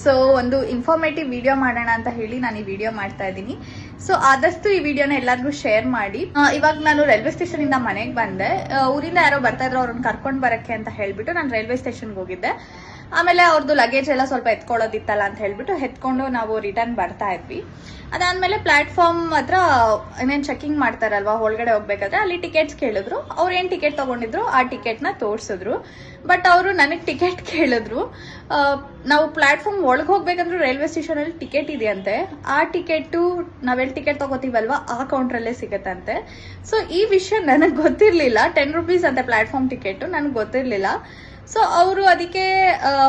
So ಒಂದು informative video ಮಾಡೋಣ ಅಂತ ಹೇಳಿ ನಾನು ಈ ವಿಡಿಯೋ ಮಾಡ್ತಾ ಇದ್ದೀನಿ. ಸೊ ಆದಷ್ಟು ಈ ವಿಡಿಯೋನ ಎಲ್ಲರಿಗೂ ಶೇರ್ ಮಾಡಿ. ಇವಾಗ ನಾನು ರೈಲ್ವೆ ಸ್ಟೇಷನ್ ಇಂದ ಮನೆಗೆ ಬಂದೆ. ಊರಿಂದ ಯಾರೋ ಬರ್ತಾ ಇದ್ರು, ಅವ್ರನ್ನ ಕರ್ಕೊಂಡು ಬರಕ್ಕೆ ಅಂತ ಹೇಳ್ಬಿಟ್ಟು ನಾನು ರೈಲ್ವೆ ಸ್ಟೇಷನ್ಗೆ ಹೋಗಿದ್ದೆ. ಆಮೇಲೆ ಅವ್ರದ್ದು ಲಗೇಜ್ ಎಲ್ಲ ಸ್ವಲ್ಪ ಎತ್ಕೊಳ್ಳೋದಿತ್ತಲ್ಲ ಅಂತ ಹೇಳ್ಬಿಟ್ಟು ಎತ್ಕೊಂಡು ನಾವು ರಿಟರ್ನ್ ಬರ್ತಾ ಇದ್ವಿ. ಅದಾದ್ಮೇಲೆ ಪ್ಲಾಟ್ಫಾರ್ಮ್ ಹತ್ರ ಏನೇನು ಚೆಕಿಂಗ್ ಮಾಡ್ತಾರಲ್ವಾ ಒಳಗಡೆ ಹೋಗ್ಬೇಕಾದ್ರೆ, ಅಲ್ಲಿ ಟಿಕೆಟ್ಸ್ ಕೇಳಿದ್ರು. ಅವ್ರು ಏನ್ ಟಿಕೆಟ್ ತಗೊಂಡಿದ್ರು ಆ ಟಿಕೆಟ್ ನ ತೋರ್ಸಿದ್ರು. ಬಟ್ ಅವರು ನನಗೆ ಟಿಕೆಟ್ ಕೇಳಿದ್ರು. ನಾವು ಪ್ಲಾಟ್ಫಾರ್ಮ್ ಒಳಗೆ ಹೋಗ್ಬೇಕಂದ್ರೆ ರೈಲ್ವೆ ಸ್ಟೇಷನ್ ಅಲ್ಲಿ ಟಿಕೆಟ್ ಇದೆಯಂತೆ. ಆ ಟಿಕೆಟ್ ನಾವೆಲ್ಲಿ ಟಿಕೆಟ್ ತಗೋತೀವಲ್ವಾ ಆ ಕೌಂಟ್ರಲ್ಲೇ ಸಿಗತ್ತಂತೆ. ಸೊ ಈ ವಿಷಯ ನನಗೆ ಗೊತ್ತಿರ್ಲಿಲ್ಲ. 10 ರೂಪೀಸ್ ಅಂತೆ ಪ್ಲಾಟ್ಫಾರ್ಮ್ ಟಿಕೆಟ್, ನನಗೆ ಗೊತ್ತಿರ್ಲಿಲ್ಲ. ಸೊ ಅವರು ಅದಕ್ಕೆ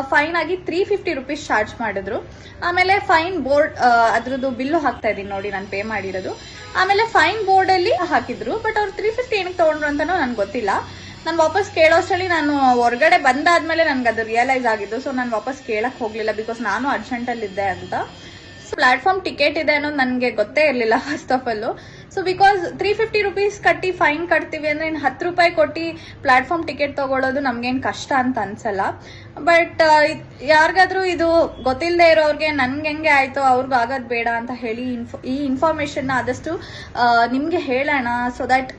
ಫೈನ್ ಆಗಿ 350 ರೂಪೀಸ್ ಚಾರ್ಜ್ ಮಾಡಿದ್ರು. ಆಮೇಲೆ ಫೈನ್ ಬೋರ್ಡ್ ಅದ್ರದ್ದು ಬಿಲ್ಲು ಹಾಕ್ತಾ ಇದೀನಿ ನೋಡಿ, ನಾನು ಪೇ ಮಾಡಿರೋದು. ಆಮೇಲೆ ಫೈನ್ ಬೋರ್ಡ್ ಅಲ್ಲಿ ಹಾಕಿದ್ರು. ಬಟ್ ಅವ್ರು 350 ಏನಕ್ಕೆ ತಗೊಂಡ್ರು ಅಂತಾನೂ ನನ್ಗೆ ಗೊತ್ತಿಲ್ಲ. ನಾನು ವಾಪಸ್ ಕೇಳೋಷ್ಟರಲ್ಲಿ ನಾನು ಹೊರಗಡೆ ಬಂದಾದ್ಮೇಲೆ ನನ್ಗೆ ಅದು ರಿಯಲೈಸ್ ಆಗಿದ್ದು. ಸೊ ನಾನು ವಾಪಸ್ ಕೇಳಕ್ ಹೋಗ್ಲಿಲ್ಲ, ಬಿಕಾಸ್ ನಾನು ಅರ್ಜೆಂಟ್ ಅಲ್ಲಿ ಇದ್ದೆ ಅಂತ. ಸೊ ಪ್ಲಾಟ್ಫಾರ್ಮ್ ಟಿಕೆಟ್ ಇದೆ ಅನ್ನೋದು ನನಗೆ ಗೊತ್ತೇ ಇರಲಿಲ್ಲ first of all. So because 350 rupees ಕಟ್ಟಿ ಫೈನ್ ಕಟ್ತೀವಿ ಅಂದ್ರೆ ಇನ್ನು 10 ರೂಪಾಯಿ ಕೊಟ್ಟು ಪ್ಲಾಟ್ಫಾರ್ಮ್ ಟಿಕೆಟ್ ತಗೊಳ್ಳೋದು ನಮ್ಗೇನು ಕಷ್ಟ ಅಂತ ಅನ್ಸಲ್ಲ. ಬಟ್ ಯಾರಿಗಾದ್ರೂ ಇದು ಗೊತ್ತಿಲ್ಲದೆ ಇರೋರ್ಗೆ ನನ್ಗೆ ಹೆಂಗೆ ಆಯ್ತು ಅವ್ರಿಗೂ ಆಗೋದು ಬೇಡ ಅಂತ ಹೇಳಿ ಈ ಇನ್ಫಾರ್ಮೇಶನ್ ಆದಷ್ಟು ನಿಮ್ಗೆ ಹೇಳೋಣ. ಸೊ ದಟ್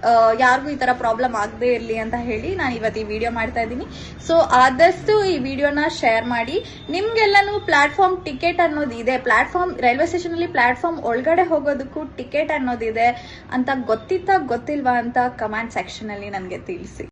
ಯಾರಿಗೂ ಈ ತರ ಪ್ರಾಬ್ಲಮ್ ಆಗದೆ ಇರಲಿ ಅಂತ ಹೇಳಿ ನಾನು ಇವತ್ತು ಈ ವಿಡಿಯೋ ಮಾಡ್ತಾ ಇದ್ದೀನಿ. ಸೊ ಆದಷ್ಟು ಈ ವಿಡಿಯೋನ ಶೇರ್ ಮಾಡಿ. ನಿಮ್ಗೆಲ್ಲನೂ ಪ್ಲಾಟ್ಫಾರ್ಮ್ ಟಿಕೆಟ್ ಅನ್ನೋದು ಇದೆ, ಪ್ಲಾಟ್ಫಾರ್ಮ್ ರೈಲ್ವೆ ಸ್ಟೇಷನ್ ಅಲ್ಲಿ ಪ್ಲಾಟ್ಫಾರ್ಮ್ ಒಳಗಡೆ ಹೋಗೋದಕ್ಕೂ ಟಿಕೆಟ್ ಅನ್ನೋದಿದೆ ಅಂತ ಗೊತ್ತಿಲ್ವಾ ಅಂತ ಕಮೆಂಟ್ ಸೆಕ್ಷನ್ ಅಲ್ಲಿ ನನಗೆ ತಿಳಿಸಿ.